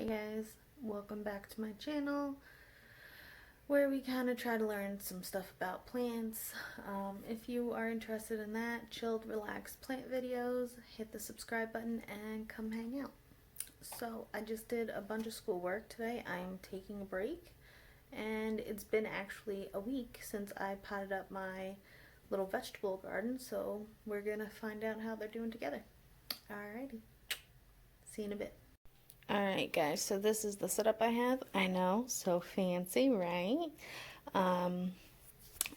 Hey guys, welcome back to my channel where we kind of try to learn some stuff about plants. If you are interested in that, chilled, relaxed plant videos, hit the subscribe button and come hang out. So I just did a bunch of schoolwork today. I'm taking a break and it's been actually a week since I potted up my little vegetable garden, so we're gonna find out how they're doing together. Alrighty, see you in a bit. Alright guys, so this is the setup I have. I know, so fancy, right? I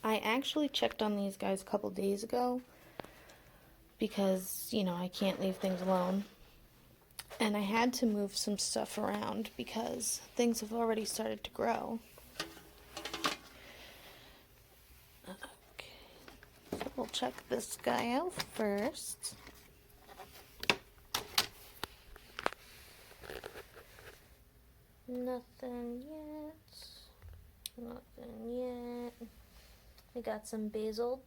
actually checked on these guys a couple days ago because, you know, I can't leave things alone. And I had to move some stuff around because things have already started to grow. Okay, so we'll check this guy out first. Nothing yet. Nothing yet. We got some basil,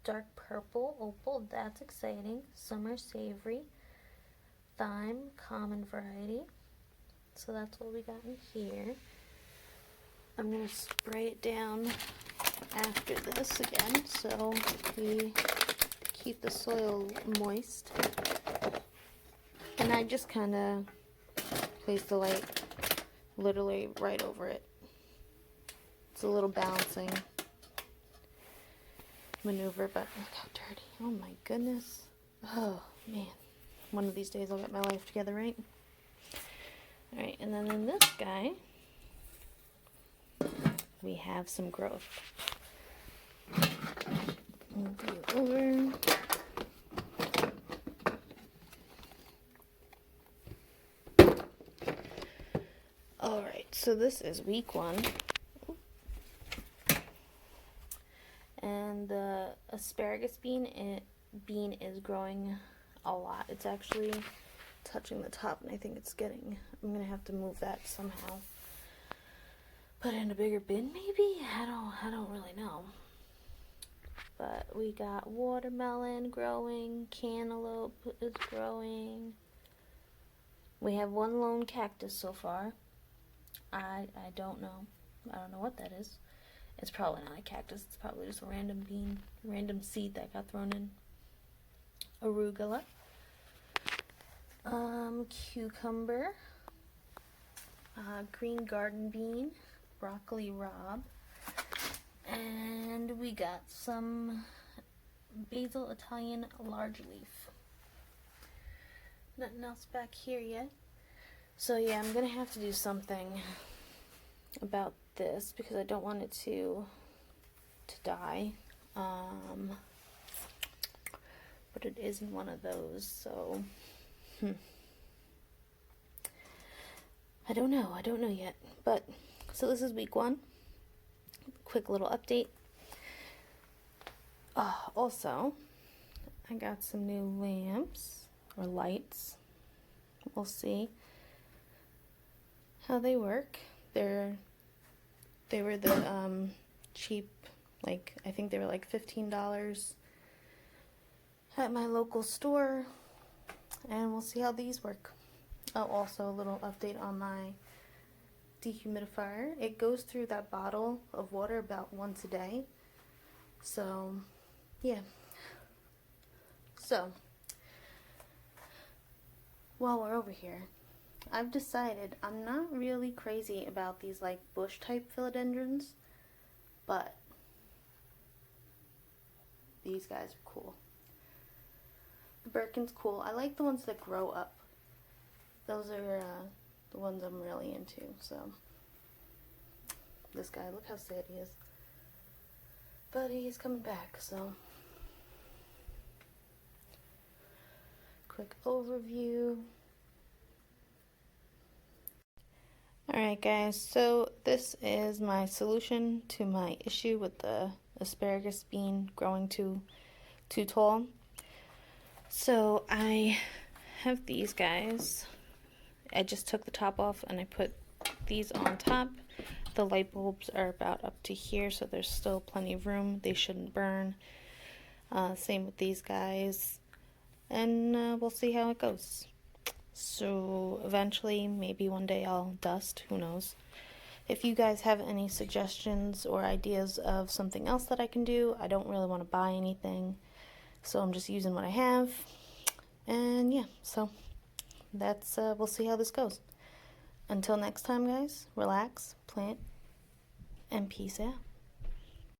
dark purple, opal, that's exciting. Summer savory, thyme, common variety. So that's what we got in here. I'm going to spray it down after this again so we keep the soil moist. And I just kind of place the light literally right over it. It's a little balancing maneuver, but look how dirty. Oh my goodness. Oh man. One of these days I'll get my life together, right? Alright, and then in this guy, we have some growth. Move you over. Alright, so this is week 1. And the asparagus bean is growing a lot. It's actually touching the top, and I think I'm gonna have to move that somehow. Put it in a bigger bin, maybe? I don't really know. But we got watermelon growing, cantaloupe is growing. We have one lone cactus so far. I don't know. I don't know what that is. It's probably not a cactus. It's probably just a random bean, random seed that got thrown in. Arugula. Cucumber. Green garden bean. Broccoli rabe. And we got some basil Italian large leaf. Nothing else back here yet. So yeah, I'm gonna have to do something about this because I don't want it to die. But it isn't one of those, so I don't know yet. But so this is week 1. Quick little update. Also, I got some new lamps or lights. We'll see how they work. They were the cheap, like I think they were like $15 at my local store, and we'll see how these work. Oh, also a little update on my dehumidifier. It goes through that bottle of water about once a day. So, yeah. So, while we're over here, I've decided I'm not really crazy about these like bush type philodendrons, but these guys are cool. The Birkin's cool. I like the ones that grow up. Those are the ones I'm really into. So this guy, look how sad he is. But he's coming back, so quick overview. Alright guys, so this is my solution to my issue with the asparagus bean growing too tall. So I have these guys. I just took the top off and I put these on top. The light bulbs are about up to here, so there's still plenty of room. They shouldn't burn. Same with these guys. And we'll see how it goes. So eventually, maybe one day I'll dust, who knows. If you guys have any suggestions or ideas of something else that I can do, I don't really want to buy anything, so I'm just using what I have. And yeah, so that's we'll see how this goes. Until next time, guys, relax, plant, and peace out.